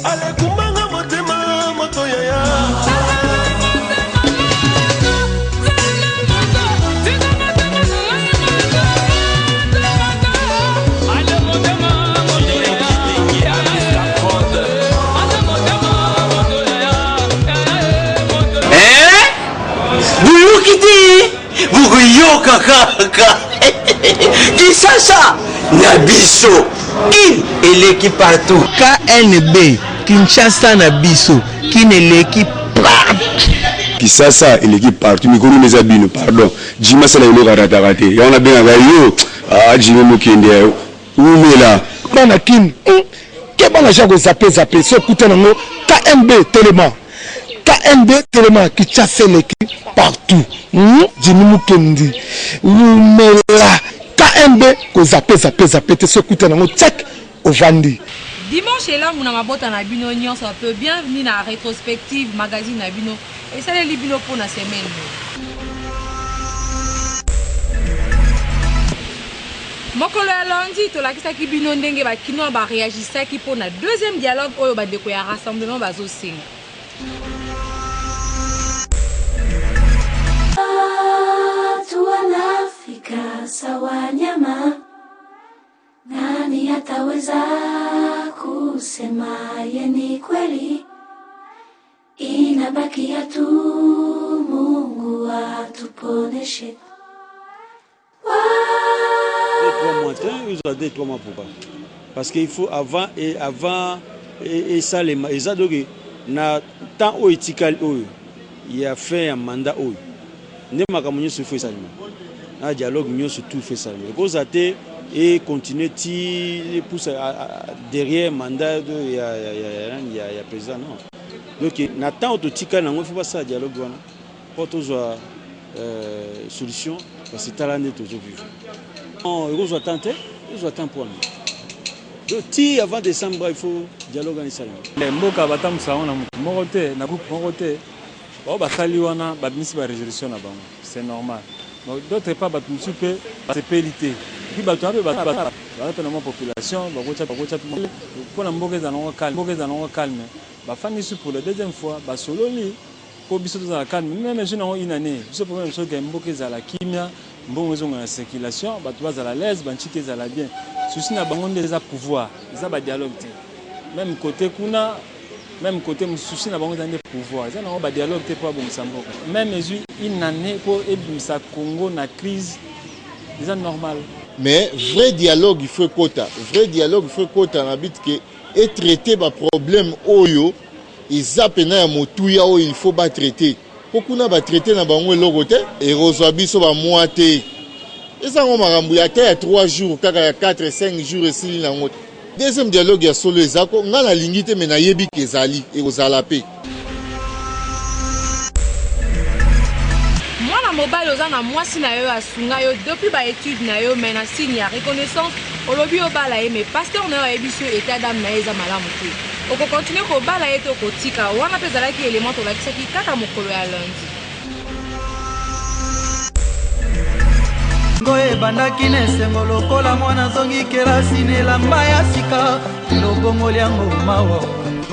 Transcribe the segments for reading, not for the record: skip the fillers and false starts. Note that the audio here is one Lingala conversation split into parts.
Ale kumanga motema moto yaya. Buguyoka kaka. Kisasa Nabiso. Kin eleki partout. KNB Kinshasa Nabiso. Kin eleki partout. Kisasa eleki partout. Mikuru meza bino pardon. Jima sala ilo karatakate. Yana benga gayo. Jima mukende. Umela. Bana kin. Kebana jago zape so kutenango KNB Téléma. KNB Téléma qui chasse l'équipe partout. Jimimu Kendi. Umela. KNB ko zape te so kutenango check au Vandi. Dimanche là, mon amabota na bino nyonso peu bienvenue na rétrospective magazine na bino et ça les libino pour la semaine. Mokolo ya lundi to la kisa ki bino ndenge ba kino ba réagissa ki pour na deuxième dialogue oyo ba deko ya rassemblement bazo singa. Tuanafika sawa nyama. Nani ataweza kusema yeni kweli? Inabakia tu Mungu atuponeshe. 3 mois, ils ont dit 3 mois pourquoi? Parce qu'il faut avant et ça les donc na temps où il a fait un mandat où ne makamunyo se fait ça na dialogue mieux surtout fait ça cause até et continuer ti pousse derrière mandat il y a président non donc na temps autotika na faut pas ça dialogue wana pour toujours solution parce que talent est toujours vivre. Ils ont tenté, ils ont tenté pour nous. Donc, si avant décembre, il faut dialoguer ensemble. Les mots qui ont été moroté, na groupe moroté, c'est normal. D'autres pas, c'est périté. Puis, la population, pour la calme. Pour la deuxième fois, solo pour la calme. Même une année, ce problème, c'est que la kimia. Bon, ils ont la circulation, ils à la l'aise, ils à la bien. Ceci n'a pas de pouvoir, ils ont un dialogue. Même côté Kuna, même côté souci n'a pas de pouvoir, ils ont un dialogue pour bon sambo. Même une année pour aider Congo na crise, c'est normal. Mais vrai dialogue il faut quota, vrai dialogue il faut quota en habite que et traiter les problèmes oyo, ils appellent à motuya où il faut pas traiter. Pourquoi va traiter na bango logote et rosabiso ba moite et ça on m'a rambouillé à 3 jours kaka 4 5 jours et si na ngote deuxième dialogue ya solo ezako ngala lingite mais na yebi kezali et ozalape Mwana mobile ozana mwasi na yo asunga yo depuis ba étude na yo mais na signe ya reconnaissance olobi obala mais pasteur na yo ebiso état d'âme na eza malamu te. Oko continue ko bala yeto ko tika wana pezala ki élément to lakisa ki kaka mokolo ya lundi. Ngoe bandaki nesengo lokola mwana zongi kelasi nelamba ya sika lobongo liango mawa.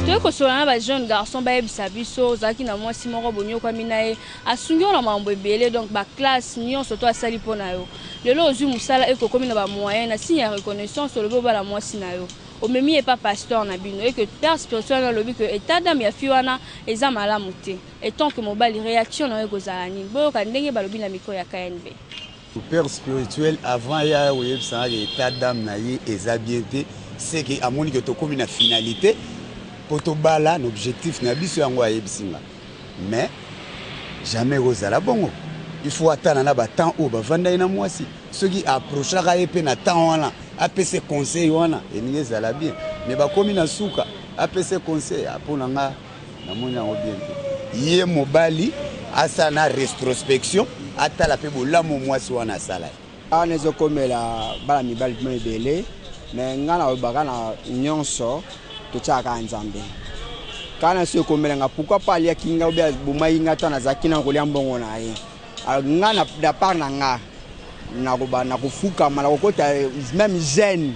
Toi ko solana ba jeune garçon ba ebisa biso zaki na mwasi moko bonyo kwa minae asungi na mambo ebele donc ba classe nyonso to asali pona yo. Lelo ozu musala eko komi na ba moyen na signe ya reconnaissance lobo ba la mwasi na yo. Au même n'est pas pasteur na bino et que père spirituel na lobi que état d'âme ya fiwana eza malamu te et tant que mobali réaction na ko zalani bo ka ndenge balobi na micro ya KNB le père spirituel avant ya oyeb sa état d'âme na ye eza bien te c'est que amoni que to komi na finalité poto bala l'objectif na biso yango ayebsinga mais jamais ozala bongo il faut attendre na ba temps o ba vanda ina mwasi ceux qui approchera et pe na temps wana APC conseil wana eninge zala bien mais ba komi na suka APC conseil apona nga na moni yango bien ye mobali asa na rétrospection atala pe bolamu mwasi wana sala ana zo komela bala mibali mebele mais ngana obaka na nyonso to chaka nzambe kana se komela nga pourquoi pas ya kinga obia bumai ngata na zakina kolia mbongo na ye ngana da part na nga na kufuka mala kokota même jeune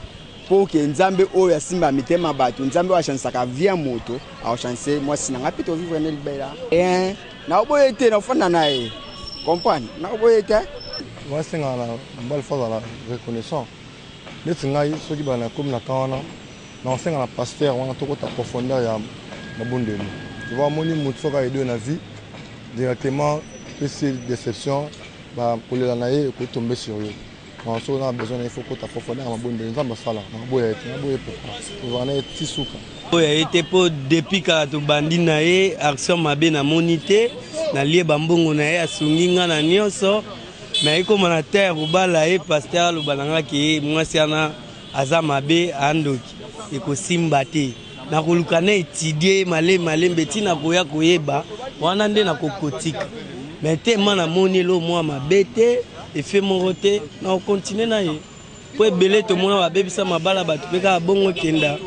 pour que nzambe oyo asimba mitema bato nzambe oyo achansaka via moto achanse mwasi nanga mpe tovivre ne libela naoboye te nafanda na ye comprendre naoboye te mwasengaka na mobali fo azala reconnaissant neti ngai soki bana nakomi na kan wana naosenga na paster wana tokota profondeur ya mabondeli tu amoni motu soki ayedo na vie directement pesi déception bakolela na ye ekotombe sur yo soki na besoin na ye fo kota profondeur ya mabondeli nzambe asala naboya ete naboye pourquoi tovana ye ti suka oyo ayete mpo depuis kaka tobandi na ye action mabe namoni te nalie bambongo na ye asungi nga na nyonso me ekoma na terre kobala ye paster aloba na nga ke mwasi wana aza mabe andoki ekosimba te nakoluka na etudie malembe ntina koya koyeba wana nde nakokotika me te ma namoni elo mwa mabe te efe moko te nakokontinue na ye mpo ebele tomona babebisa mabala bato mpe kaka bongo ekenda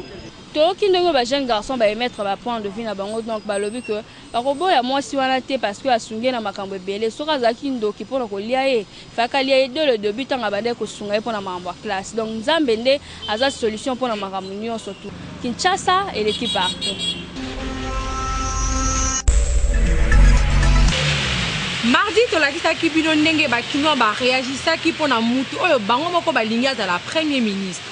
toki ndenge ba jeune garçon ba émettre ba point de vue na bango donc ba lobi que ba koboya mwasi wana te parce que asunge na makambo ebele soka zaki ndoki pona kolia ye faka lia ye de le début tanga bande ko sunga ye pona makambo ya classe donc nzambe nde aza solution pona makambo nyonso tout Kinshasa et l'équipe partout. Mardi tolakisaki bino ndenge bakino ba réagisaki pona mutu oyo bango moko balingi azala premier ministre.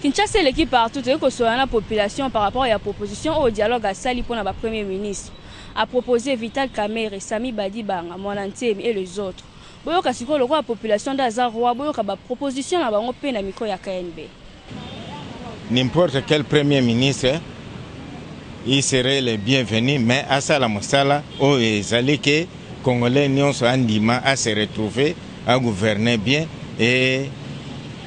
Kinshasa l'équipe partout que soit la population par rapport à la proposition au dialogue à Sali pour la Premier ministre a proposé Vital Kamerhe, Sami Badibanga, Monantem et les autres. Boyoka siko le roi population d'Azarwa boyoka ba proposition na bango pe na miko ya KNB. N'importe quel premier ministre il serait le bienvenu mais à ça la mosala o ezali que Congolais nyonso andima à se retrouver à gouverner bien et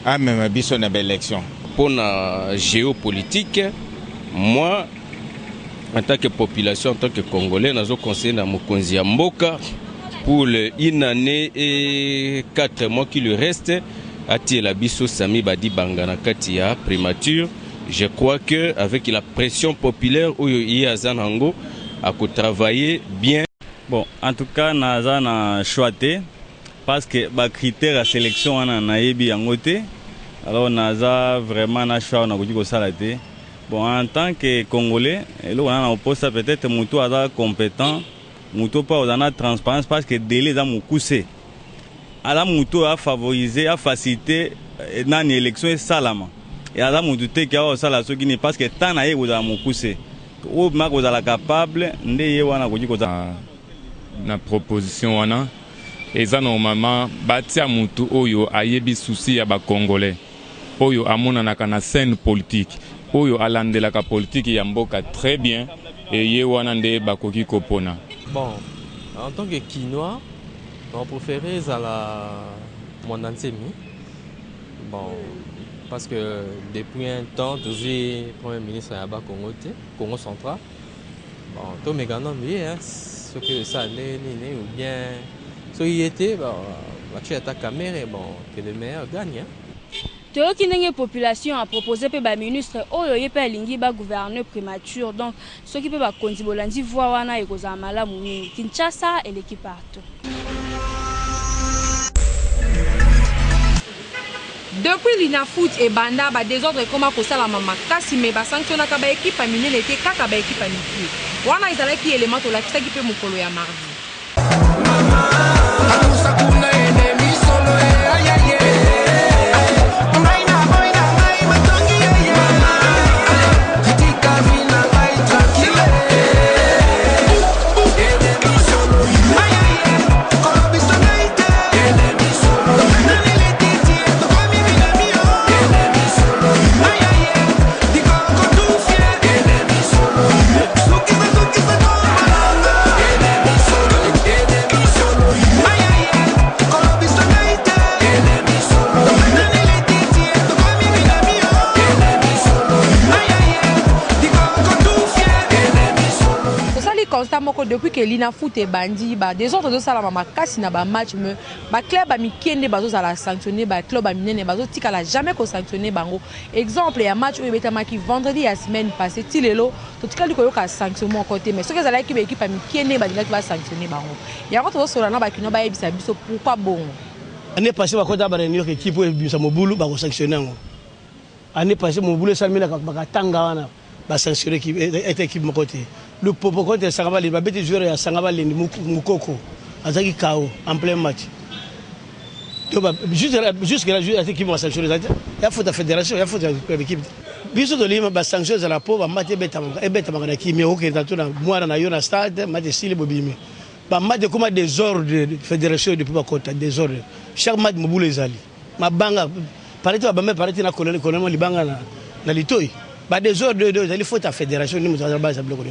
à même biso na élection. Pour la géopolitique, moi, en tant que population, en tant que Congolais, nous avons conseillé à Mokonzi Mboka pour une année et 4 mois qui lui restent à Tielabiso Sami Badi Bangana Katia primature. Je crois qu'avec la pression populaire, il y a Zanango à travailler bien. Bon, en tout cas, nous avons choisi parce que les critères de sélection sont en côté. Alors on a vraiment un choix on a bon en tant que Congolais on a opposé peut-être mutu a compétent mutu pas on a transparence parce que délai dans mon coussé ala mutu a favoriser a faciliter dans une élection salama et ala mutu te qui a sala so qui parce que tant na ye dans mon coussé ou ma ko la capable ndé wana ko na proposition wana eza normalement batia mutu oyo ayebi souci ya ba Congolais oyo amonanaka na scène politique oyo alandelaka politique ya mboka très bien et ye wana nde bakoki kopona. Bon, en tant que Kinois, on préférait à la Monantem. Bon, parce que depuis un temps, toujours Premier ministre à Congo central. Bon, tout mes gars ce que ça allait ou bien ce qui était, bon, tu as ta caméra, bon, que le meilleur gagne. Toyoki ndenge population a proposé pe ba ministre oyo yepe alingi ba gouverneur primature donc ceux qui peut ba konzi bolandi voix wana ekoza malamu mingi Kinshasa et l'équipe partout. Depuis l'inafoot et banda ba désordre koma ko sala mama kasi me ba sanctionnaka ba équipe minene te kaka ba équipe miki. Wana ezalaki élément to la kisaki pe mokolo ya mardi. Depuis que l'inafoot est bandi, des autres de ça ma casse na ba match me ba club ba mikende bazo za la sanctionner ba club ba minene bazo tika la jamais ko sanctionner bango. Exemple ya match où betama ki vendredi la semaine passée tilelo to tika liko yoka sanctionnement côté mais ce que ça la équipe équipe ba mikende ba dinga ba sanctionner bango. Ya ko to so na ba kino ba ebisa biso pourquoi bon. Année passée, on a réuni l'équipe pour Mobulu, on a sanctionné. Année passée, Mobulu, ça m'a Tangana, va sanctionner l'équipe de côté. Le Popo de Sangaba, il va bêter jouer à Sangaba, Moukoko, à Zaki Kao, en plein match. Jusqu'à l'équipe va sanctionner. Il y a faute de la fédération, il y a faute de l'équipe. Biso de Lima, va sanctionner à la pauvre, Maté Betamanga, et Betamanga qui me ok, dans tout le mois, dans la stade, Maté Sili Bobimi. Match de comment des ordres de fédération de Pubakota, des ordres. Chaque match Mobulu les ali. Ma banga, paraît-il, ma paraît-il, la colonne, Libanga, la Litoy. Des ordres de la faute à la fédération, nous avons base à bloquer.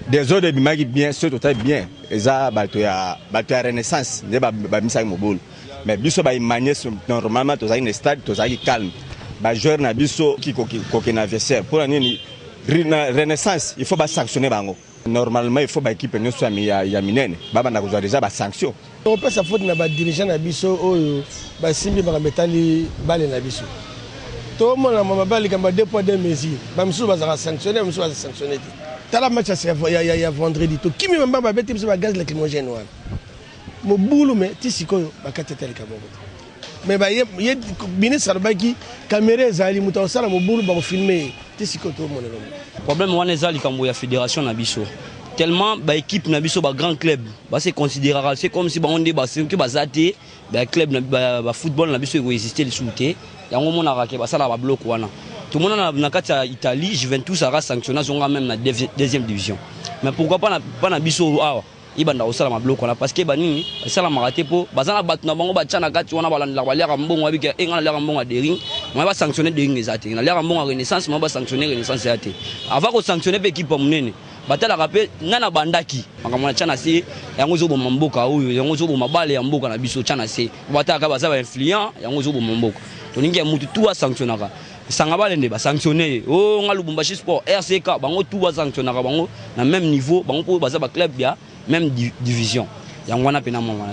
Des ordres de Magi bien, c'est tout bien. Et ça, la renaissance, c'est pas Mobulu. Mais biso ba imaginer normalement tous une stade tous calme ba joueur na biso qui na adversaire pour la renaissance il faut ba sanctionner bango normalement il faut ba équipe nous soit ya minene baba na kozwa déjà ba sanction on peut sa faute na ba dirigeant na biso oyo ba simbi ba metali bale na biso to mona mama bali kamba 2 poids 2 mesures ba msu ba za sanctionner msu ba sanctionner tala match ya vendredi to kimi mamba ba beti biso ba gaz lacrymogène wana Mobulu mais tisiko bakatete likaboko mais ba ye ministre albaki caméra ezali muta osala Mobulu ba filmer tisiko to monelo problème wana ezali kambo ya fédération na biso tellement ba équipe na biso ba grand club ba se considérera c'est comme si ba on débat c'est que bazate ba club na football na biso exister le souté yango mona rake ba sala ba bloc wana tout le monde na kati ya Italie Juventus sera sanctionné zonga même na deuxième division mais pourquoi pas na biso awa ibanda osala mabloko na parce que bani sala maraté po bazana batuna bango batchana kati wana balanda balera mbongo abika engana lera mbongo dering moi ba sanctionner dering ezate na lera mbongo renaissance moi ba sanctionner renaissance ezate avant ko sanctionner pe équipe munene batala rappel ngana bandaki makamona chana se yango zo bo mboka oyo yango zo bo mabale ya mboka na biso chana se bataka baza ba influent yango zo bo mboka to ningi mutu tu sanctionnera Sangaba lende ba sanctionner oh nga Lubumbashi Sport RCK bango tout ba sanctionnera bango na même niveau bango po baza ba club ya même division yangwana pena mama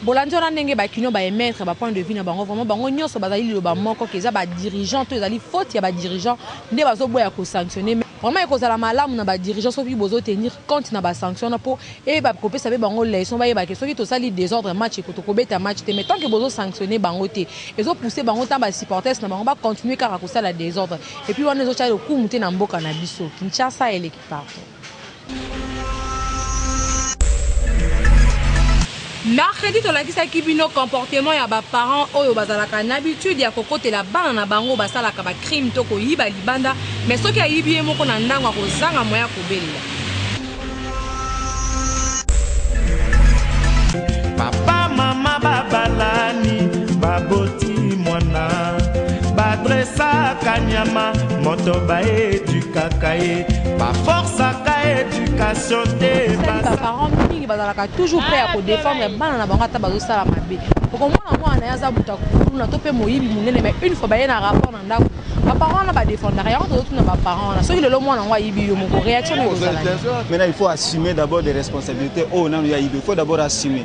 Bolando na ndenge ba kino ba émettre ba point de vue na bango vraiment bango nyonso bazali lo ba moko keza ba dirigeant to ezali faute ya ba dirigeant nde bazo boya ko sanctionner vraiment ekozala malamu na ba dirigeant soki bozo tenir compte na ba sanction na po e ba kopesa be bango leçon ba yeba ke soki to sali désordre match ko to kobeta match te mais tant que bozo sanctionner bango te ezo pousser bango ta ba supporters na bango ba continuer kaka ko sala désordre et puis wana ezo cha le coup muté na mboka na biso Kinshasa et l'équipe partout. Mercredi tolakisaki bino comportement ya ba parents oyo bazalaka na habitude ya kokotela bana na bango basalaka ba crime to koyiba libanda mais soki ayibi ye moko na ndango akozanga moya kobelela. Papa mama babalani baboti mwana badresa kanyama moto ba edukaka ye ba force ka éducation te ba parents mingi bazalaka toujours prêt à défendre bana na bango ata bazosala mabe poko mwana yaza buta kuna to pe moyibi munene mais une fois ba yena rapport na ndako ba parents na ba défendre rien to na ba parents na soki lelo mwana ngwa yibi yo moko réaction na kozala. Maintenant il faut assumer d'abord des responsabilités oh non il faut d'abord assumer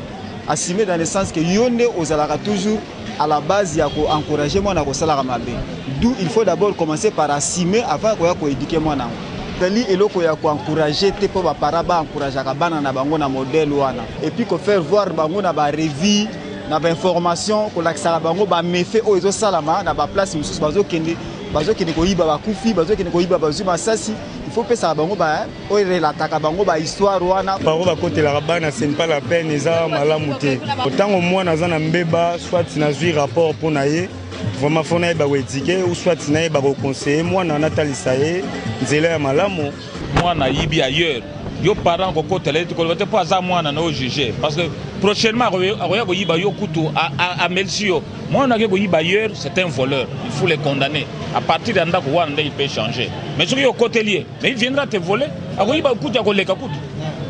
dans le sens que yonde ozalaka toujours à la base ya ko encourager moi na ko sala mabe d'où il faut d'abord commencer par assumer avant ko éduquer moi na tali eloko ya ko encourager te po ba para ba encourager ka bana na bango na modèle wana et puis ko faire voir bango na ba revue na ba information ko lakisa bango ba méfait o ezo salama na ba place mususu bazo kende ko yiba ba kufi bazo kende ko yiba bazu masasi il faut que ça bango ba o relataka bango ba histoire wana bango ba kotela bana c'est pas la peine eza malamu te autant au moins na zana mbeba soit na zui rapport pour naie vraiment fona ba wetike ou soit naie ba conseiller moi na natalisa ye nzela ya malamu moi na yibi ailleurs yo parent ko kotela te ko te pas za moi na no juger parce que prochainement aroya ko yiba yo kutu a Melsio moi na ko yiba ailleurs c'est un voleur il faut le condamner à partir d'anda ko wana il peut changer mais sur yo côté mais il viendra te voler ako yiba kutu ko leka kutu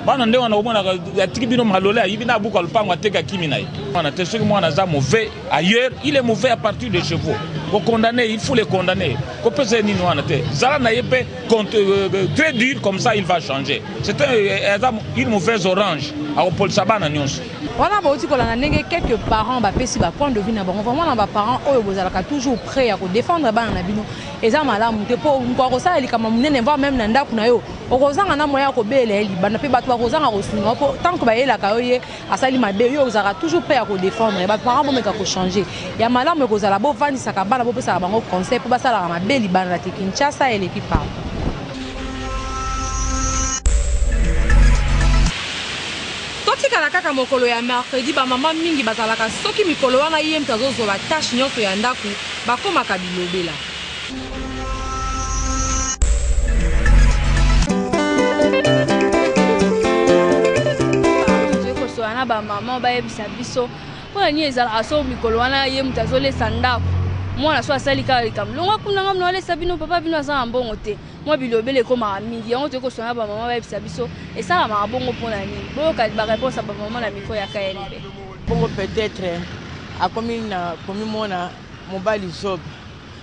bana nde wana omona ya tribunal malole yibi na buka lupango ateka kimi naye wana te soki moi na za mauvais ailleurs il est mauvais à partir de chez vous condamner, il faut les condamner. Très dur, comme ça il va changer. C'est une mauvaise orange. Voilà, quelques parents point de vue vraiment les parents toujours prêts à défendre et ça malamu te po ngwa ça eli kama munene va même na ndaku na yo okozanga na moya ko bela eli bana pe batwa kozanga ko sunga po tant que ba yela ka yo asali mabe yo ozaka toujours prêt à défendre ba parents bomeka ko changer ya malamu ko zala bo vandisa ka bana bo pesa bango conseil po basala mabe li bana te Kinshasa et l'équipe parle. Kaka mokolo ya mercredi ba mama mingi bazalaka soki mikolo wana ye mtazozo ba tâche nyonso ya ndaku bakomaka bilobela. Wana ba mama ba yebisa biso pona ni ezala so mikolo wana ye mtazolesa ndaku mwana so asali ka likamlonga kuna ngamno ale sabino papa bino azanga mbongo te moi bilobele ko ma mingi yango te ko sona ba mama ba yebisa biso esala ma bongo pona ni boka ba réponse ba mama na miko ya KNB bongo peut-être a komi mona mobali zob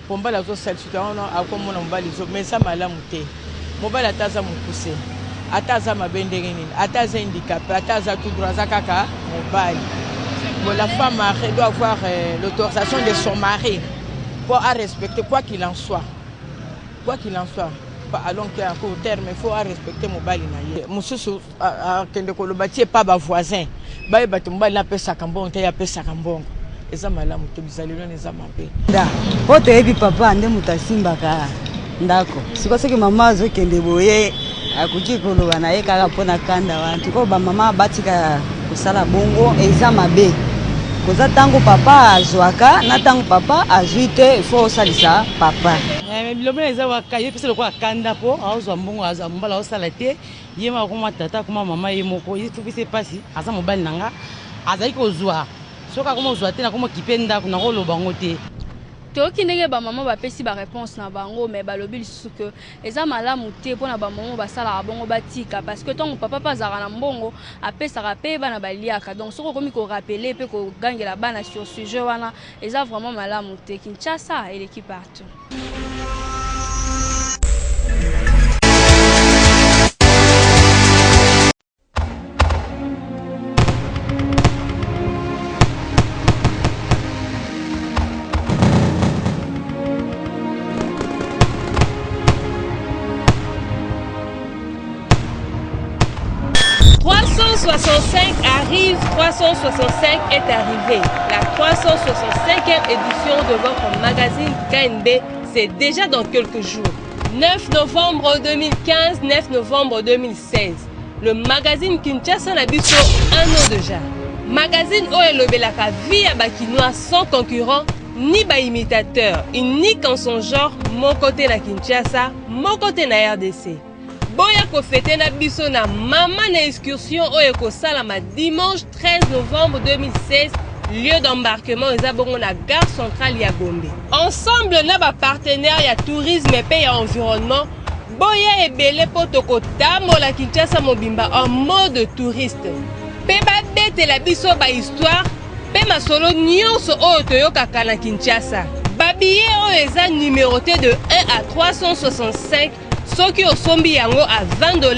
pombala zo sel sutana a komi mona mobali zob mais ça malamu te mobali ataza mukuse ataza mabendenge nini ataza handicapé ataza tout droit kaka mobali. Bon, la femme doit avoir l'autorisation de son mari pour respecter quoi qu'il en soit. Quoi qu'il en soit. Allons qu'à court terme, il faut respecter mon bali. Monsieur, qui pas ma voisin. Bah, il m'a appelé Sakambon, il a appelé Sakambon. Et ça m'a l'air de bizarre, les gens m'appellent. Quand tu es papa, on est mutasimba. D'accord. C'est quoi que maman a dit boye akuti koloba na ye kaka mpona kanda wantu ko ba mama batika kosala bongo eza mabe koza tango papa azwaka na tango papa azwi te il faut osalisa papa bilobela eza waka ye pesa lokola kanda po azwa mbongo azwa mbala osala te ye ma koma tata koma mama ye moko ye tupise pasi aza mobali nanga azali kozwa soka koma ozwa te na koma kipe ndako na koloba ngo te. Toki ndenge ba maman ba pesi ba réponse na bango mais ba lobi lisusu que eza malamu te pona ba maman ba sala bongo batika parce que tant papa pa zara na mbongo apesa rapé bana baliaka donc soko komi ko rappeler pe ko gangela bana sur ce jeu wana eza vraiment malamu te Kinshasa et l'équipe partout. Arrive, 365 est arrivé. La 365e édition de votre magazine KNB, c'est déjà dans quelques jours. 9 novembre 2015, 9 novembre 2016. Le magazine Kinshasa Nabiso, un an déjà. Magazine Oelobelaka via Bakinois sans concurrent ni ba imitateur, unique en son genre, mon côté na Kinshasa, mon côté na RDC. Boya ko fete na biso na mama na excursion oyo ko salama dimanche 13 novembre 2016 lieu d'embarquement ezabongo na gare centrale ya Gombe. Ensemble na ba partenaire ya tourisme et ya environnement boya ebele potoko tamola Kinshasa mobimba en mode touriste. Pe ba bete la biso ba histoire pe masolo nyonso oyo toyokaka na Kinshasa. Ba billet oyo eza numéroté de 1 à 365. Ceux qui ont sombi yango à $20,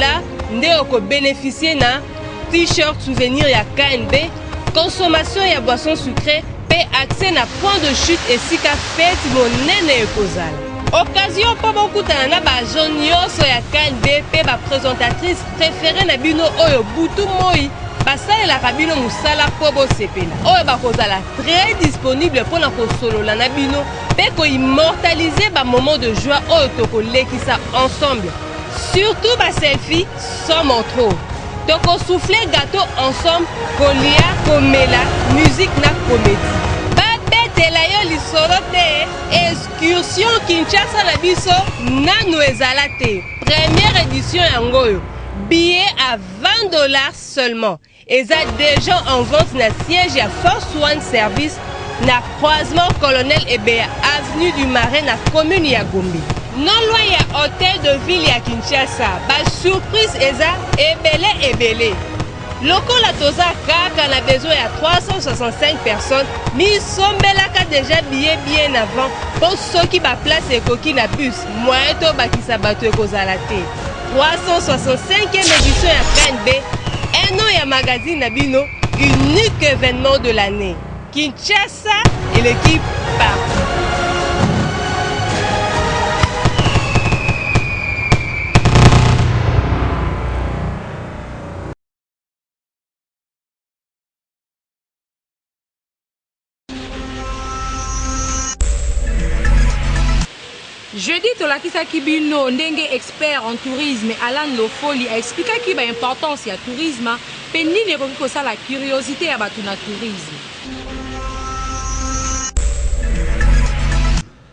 nde oko bénéficier na t-shirt souvenir ya KNB, consommation ya boisson sucrée, pe accès na point de chute et sika fête monene ekozala. Occasion po bokutana na ba jeune nyonso ya KNB pe ba présentatrice préférée na bino oyo butu moi basalelaka bino musala po bosepela. Oyo bakozala très disponible mpona kosolola na bino pe ko immortaliser ba moment de joie oyo tokolekisa ensemble. Surtout ba selfie sans trop. Toko souffler gâteau ensemble, kolia, komela, musique na comédie. Ba betela yo lisolo te, excursion Kinshasa na biso nanu ezala te. Première édition yango yo. Billet à $20 seulement. Et ça déjà en vente na siège à Force One Service na croisement Colonel Ebea avenue du Marais na commune ya Gombe. Non loin ya hôtel de ville ya Kinshasa. Ba surprise eza ebele. Lokola toza kaka na besoin ya 365 personnes, misombelaka déjà bien avant pour ceux qui ba place ekoki na bus. Moyen to bakisa bato ekozala te. 365e édition ya KNB, un an ya magazine na bino, unique événement de l'année. Kinshasa et l'équipe part. Jeudi, tolakisaki bino ndenge expert en tourisme Alan Lofoli a expliqué l'importance du tourisme pe nini ekoki kosala curiosité ya bato na tourisme.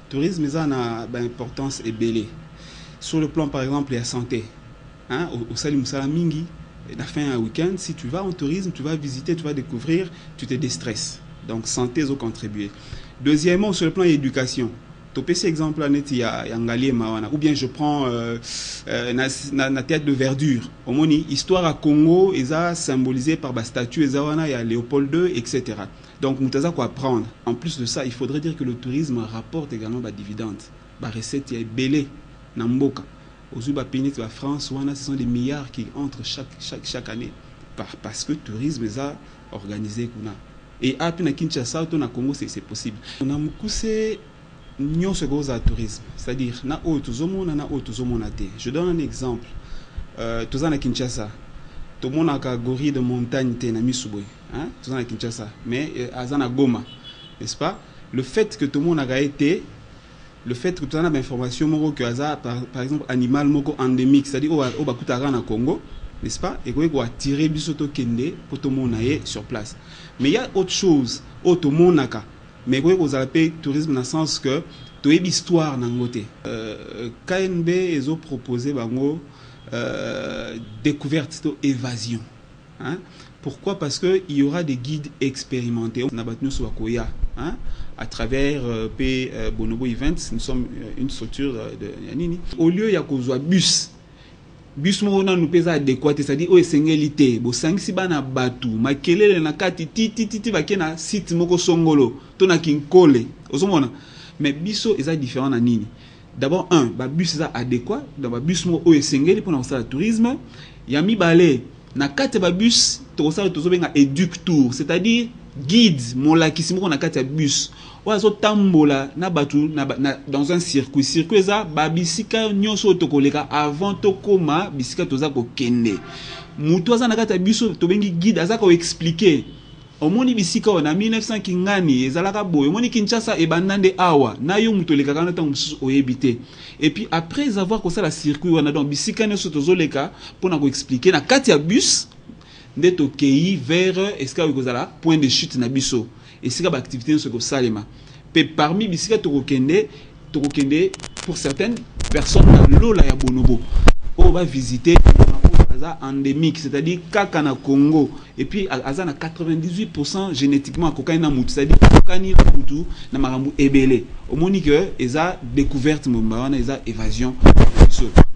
Tourisme ça a une importance ebele. Sur le plan par exemple de la santé, hein, au Salim Salamingi, la fin un week-end, si tu vas en tourisme, tu vas visiter, tu vas découvrir, tu te déstresses. Donc santé ont contribué. Deuxièmement, sur le plan éducation. Topé exemple ou bien je prends la tête de verdure. Au moins, histoire à Congo, ils a symbolisé par la statue, il y a Léopold II, etc. Donc, nous avons quoi apprendre. En plus de ça, il faudrait dire que le tourisme rapporte également des dividendes. La recette est belée, Namboka. Aux pays de la France, ce sont des milliards qui entrent chaque année. Parce que le tourisme est organisé. Et après, à Kinshasa, au Congo, c'est possible. On a nous sommes au tourisme, c'est-à-dire na auto zomona na auto zomona te. Je donne un exemple. Tous à Kinshasa, tout le monde a catégorie de montagne te na Misuboy, hein? Tous à Kinshasa, mais à Goma, n'est-ce pas? Le fait que tout le monde a été, le fait que tu as une information moko que par exemple animal moko endémique, c'est-à-dire au Bakutara na Congo, n'est-ce pas? Et qu'on attirer bisoto kende pour tout le monde aller sur place. Mais il y a autre chose, autre monde a mais vous avez tourisme dans le sens que tu as une histoire dans le côté. KNB, ils ont proposé découverte d'évasion. Hein? Pourquoi? Parce qu'il y aura des guides expérimentés. On a battu sur Koya, hein? À travers Bonobo Events, nous sommes une structure de Yanini. Au lieu, il y a un bus. Bus mona nous pesa adéquat, c'est-à-dire o esengélité bo sangisi bana batu makelele na kati titi bakena site moko songolo to na kinkole ozomona mais biso eza différent na nini. D'abord ba bus eza adéquat, donc ba bus mo o esengeli pour na sala tourisme ya mibale na kati ba bus to sala tozobenga éduc tour, c'est-à-dire guide molakisi moko na kati ya bus oazo tambola na batu dans un circuit eza babisika nyonso tokoleka avant tokoma bisika toza ko kende mutu aza na kati ya biso tobengi guide aza ko expliquer omoni bisika na 1900 kingani ezalaka boye omoni Kinshasa ebandande awa na yo mutu leka kana tango mususu oyebite et puis après avoir ko sala circuit wana donc bisika nyonso tozoleka pona ko expliquer na kati ya bus nde tokei vers esika kozala point de chute na biso esika ba activité ce ko salema pe parmi bisika tokokende pour certaines personnes na lola ya Bonobo on va visiter endémique, c'est-à-dire kaka na Congo et puis aza na 98% génétiquement kokani na mutu, c'est-à-dire kokani na mutu na marambu ebele omoni que eza découverte momba eza évasion.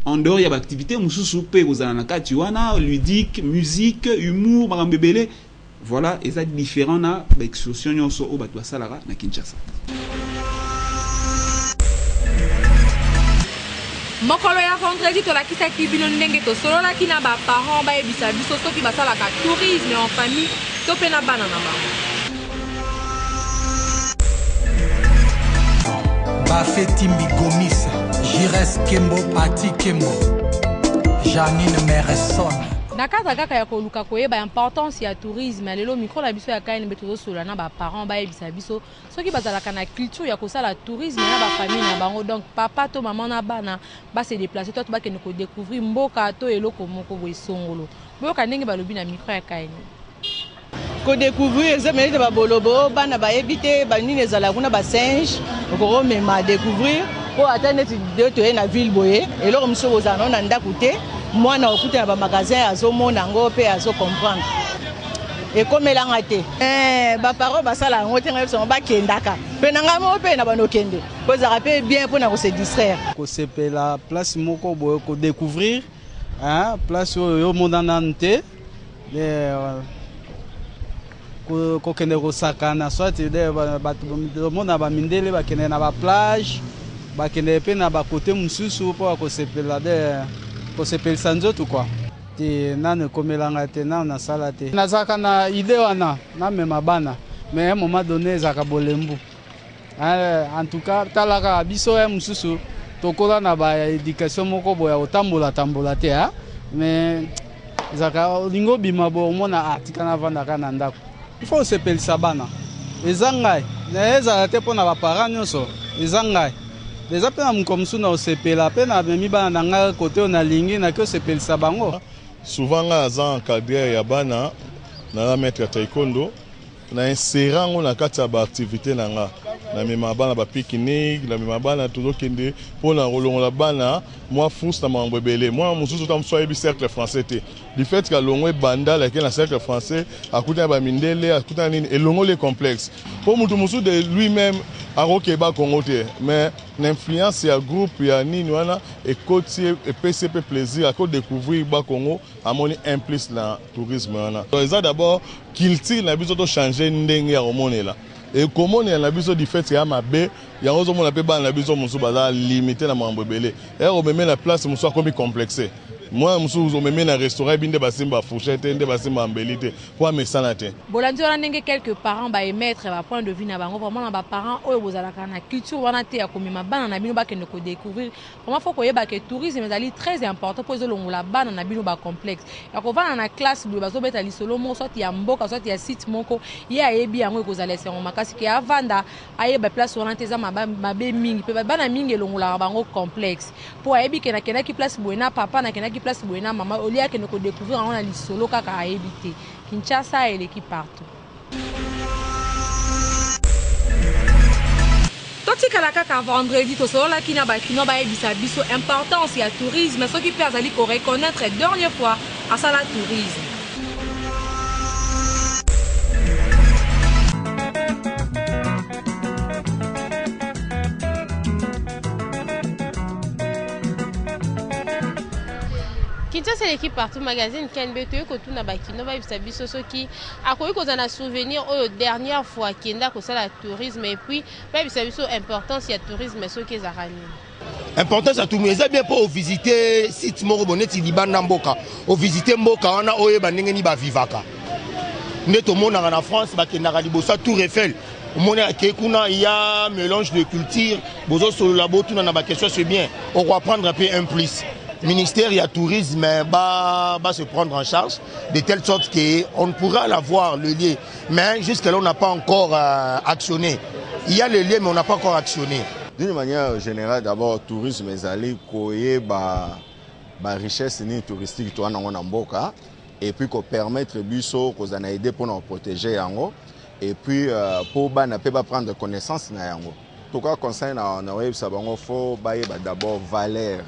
En dehors il y a activité mususu pe kozala na kati wana ludique, musique, humour marambu ebele. Voilà, et ça différent na excursion nyonso o bato basalaka na Kinshasa. Mokolo ya vendredi tolakisaki bino ndenge tosololaki na baparents bayebisa biso soki basalaka tourisme en famille to pe na bana na bango. Bafeti Mbigomis, Jires Kembo, Pati Kembo, Janine Meresson. Na kata kaka ya koluka koyeba importance ya tourisme lelo micro na biso ya KNB tozosola na baparents bayebisa biso soki bazalaka na culture ya kosala tourisme na bafamille na bango donc papa to maman na bana se déplacer to bakende ko découvrir mboka to eloko moko boye songolo boyoka ndenge balobi na micro ya KNB ko découvrir ezameli de babolobo bana bayebite banini ezala kuna ba singe ko mema découvrir po atane de to na ville boye eloko mso bozana na ndako te mwana okute na ba magasin azomona ngo pe azo comprendre et comme elanga te ba parents basala ngo te ngabso ba kendaka pe nanga mo pe na banokende ko za rappeler bien pour na ko se distraire ko sepela place moko boye ko découvrir hein place yo mondanante kokende kosakana soit bato mona bamindele bakende na baplage bakende mpe na bakote mosusu mpo ya kosepela kosepelisa nzoto kwa te nano ekomelanga te nano nasala te nazalaka na ide wana namema bana mais un moment donné ezalaka bolembu en tout cas talaka biso ya mosusu tokola na baéducation moko boya kotambola te mais ezalaka olingi obima bo omona tika navandaka na ndako il faut osepelisa bana eza ngai ezala te mpo na baparent nyonso eza ngai eza mpe na moko mosusu na osepela mpe na memi bana na ngai kote oyo nalingi naki osepelisa bango. Souvent ngai aza encadreur ya bana na maître ya taekwondo na insere yango na kati ya baaktivité na nga na mema bana bapikinique na mema bana tozokende mpona kolongola bana mwa fus na makambo ebele mwana mosusu ta mosusu ayebi cercle français te du fait ke alongo ebandala eke na cercle français akutana bamindele akutana nini elongoli complexe mpo motu mosusu de lui-même akokeba kongo te mais na influence ya groupe ya nini wana ekoti epesi mpe plaisir akodécouvrir bakongo amoni implice na tourisme wana eza d'abord culture na biso tochange ndenge ya komonela ekomona na biso du fait ya mabe yango ozomona mpe bana na biso mosusu baza limité na makambo ebele omeme na place mosusu akomi complexe mwana mosusu omeme na restaurant ebi nde basimba fourchette nde basimba mbeli te po amesana te bolandi wana ndenge quelques parents baémettre bapoint de vue na bango vraiment na baparent oyo bozalaka na culture wana te ya komema bana na bino bakende kodécouvrir vraiment faut koyeba ke tourisme ezali très important mpo ezolongola bana na bino bacomplexe ya kovanda na classe boye bazobeta lisolo moko soit ya mboka soit ya site moko ye ayebi yango ekozala esengo makasi ke avanda ayeba place wana te eza mabe mingi mpe bana mingi elongolaka bango complexe mpo ayebi ke nakendaki place boye na papa nakendaki place boye na mama olia akende kodécouvrir yango na lisolo kaka ayebi te. Kinshasa eleki partout. totikala kaka vendredi tosololaki na bakino bayebisa biso importance ya tourisme soki mpe azali koreconnaître dernière fois asala tourisme. Kinshasa l'équipe partout magazine KNB toyo kotuna bakino bayebisa biso soki akoyi kozana souvenir oyo dernière fois kenda kosala tourisme et puis bayebisa biso importance ya tourisme soki ezaka nini. Importance ya tourisme eza bien pour visiter site moko boneti libanda mboka o visiter mboka wana oyo bandenge ni bavivaka nde tomonaka na France bakendaka liboso Tour Eiffel omona ke kuna il y a mélange de culture bozo solola botuna na bakestion c'est bien on va prendre un peu un plus. Ministère du tourisme va se prendre en charge de telle sorte qu'on pourra l'avoir le lieu. Mais jusqu'à-là, on n'a pas encore actionné. Il y a le lieu, mais on n'a pas encore actionné. D'une manière générale, d'abord, le tourisme est allé créer la richesse touristique et puis qu'on permettre biso qu'on a aidé pour nous protéger yango et puis pour ne pas prendre connaissance na yango. En tout cas, concernant na web sabango faut d'abord valeur.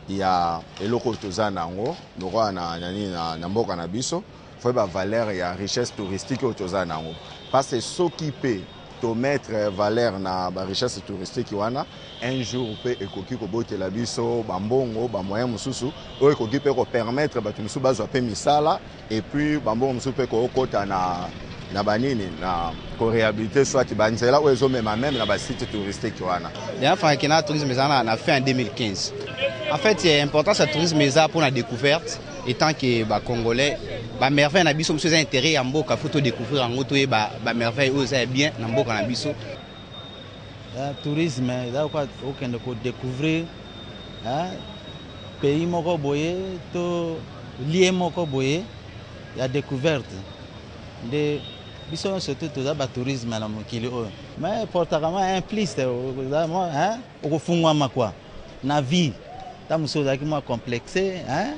Il y a eloko tozana nango noko na mboka na biso faut ba valeur ya richesse touristique tozana nango parce que soki pe to mettre valeur na ba richesse touristique wana un jour pe ekoki ko botela biso ba mbongo ba moyen mususu o ekoki pe ko permettre ba tumusu bazwa pe misala et puis ba mbongo mususu pe ko kota na banini na ko réhabiliter soit banzela ou ezomema même na ba site touristique wana. Dernière fois que na tourisme ça on a fait en 2015. En fait, c'est important ce tourisme pour la découverte étant que les Congolais ba merveille na biso monsieur intérêt en mboka photo découvrir en auto ba merveille aux bien na mboka na biso. Tourisme là quoi aucun de découvrir pays moko boye to lié moko boye la découverte de biso surtout tout ça tourisme na mokili o mais portamment implice hein au fungwa makwa na vie ta muso zaki mo complexé hein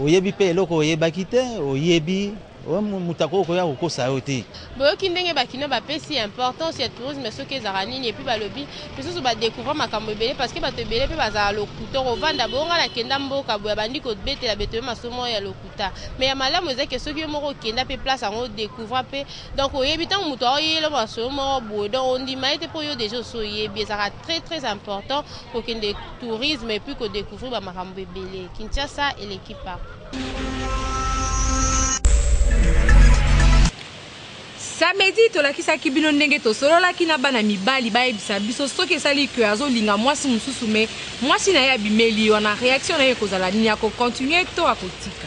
oyebi pe eloko oyebaki te oyebi mutako ko ya kokosa yo te boyoki ndenge bakino bapesi importance ya tourisme soki ezaka nini et puis balobi misusu badécouvrir makambo ebele parce que bato ebele mpe bazala lokuta kovanda bonga nakenda mboka boya bandi kobetela beto masomo ya lokuta mais ya malamu eza ke soki yo moko okenda mpe place yango odécouvrir mpe donc oyebi ntango moto aoyela masomo moko boye donc ondima ye te mpo yo déjà oso oyebi ezaka très très important kokende tourisme et puis kodécouvrir bamakambo ebele. Kinshasa et l'équipe. samedi tolakisaki bino ndenge tosololaki na bana mibali bayebisa biso soki esali ke azolinga mwasi mosusu me mwasi na ye abimeli wana réaction na ye kozala nini akocontinue to akotika.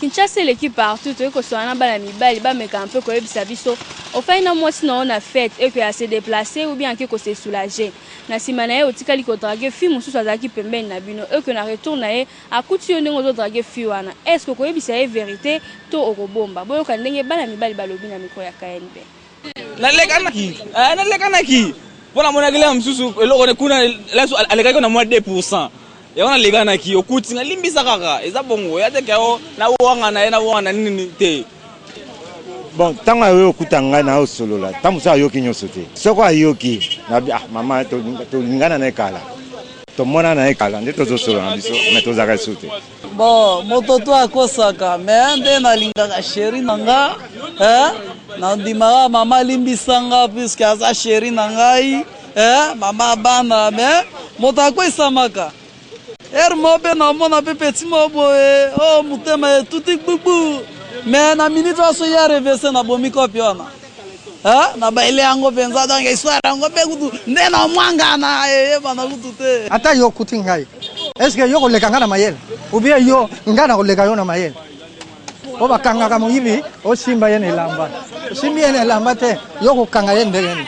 Kinshasa l'équipe partout to ko soana bana mibali ba meka un peu ko yebisa biso au fait na mwasi na on a fête et que a se déplacer ou bien que ko se soulager na simana ye otikali ko draguer fi mususu azaki pembeni na bino et que na retour na ye akuti yo ndenge zo draguer fi wana est-ce que ko yebisa ye vérité to okobomba boyo ka ndenge bana mibali balobi na micro ya KNB na lekanaki pona mona kile mususu eloko ne kuna laso alekaki na moins 2%. Ya wana legana ki okuti ngalimbisa kaka eza bongo ya tekao na wanga na yena wanga nini te. Bon, tango ayo okutanga na osolola tamu sa yoki nyoso te soko ayoki na mama to ngana na kala to mona na kala nde to solola na biso me to zaka sote. Bon, moto to akosaka me nde na lingaka sheri nanga na ndimaka mama limbisanga puisque aza sheri nangai mama bana me moto akoisamaka mobe na mona pe petit mobo oh mutema tuti bubu me na minute aso ya reverse na bomi kopiona na baile yango penza donc histoire yango pe kutu nde na mwanga na bana kutu te ata yo kuti ngai est-ce que yo koleka ngana mayele ou bien yo ngana koleka yo na mayele o bakanga ka moyibi o simba yene lamba simbi yene lamba te yo kokanga yende yene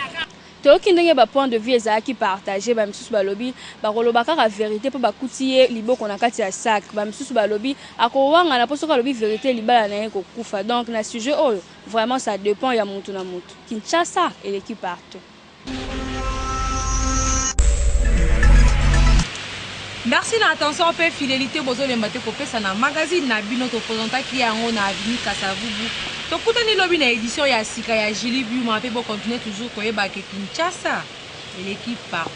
toki ndenge ba point de vue ezaki partager ba misusu balobi ba koloba kaka vérité po bakutie liboko na kati ya sac ba misusu balobi akowanga na poso kalobi vérité libala na ye kokufa donc na sujet oyo vraiment ça dépend ya mutu na mutu. Kinshasa et l'équipe partout. Merci na attention pe fidélité bozo le mate ko pesa na magazine na bino to présenter ki yango na Avenue Kasavubu. To kutani lobi na édition ya sika ya Julie Biuma pe bo continuer toujours ko yeba ke Kinshasa et l'équipe part.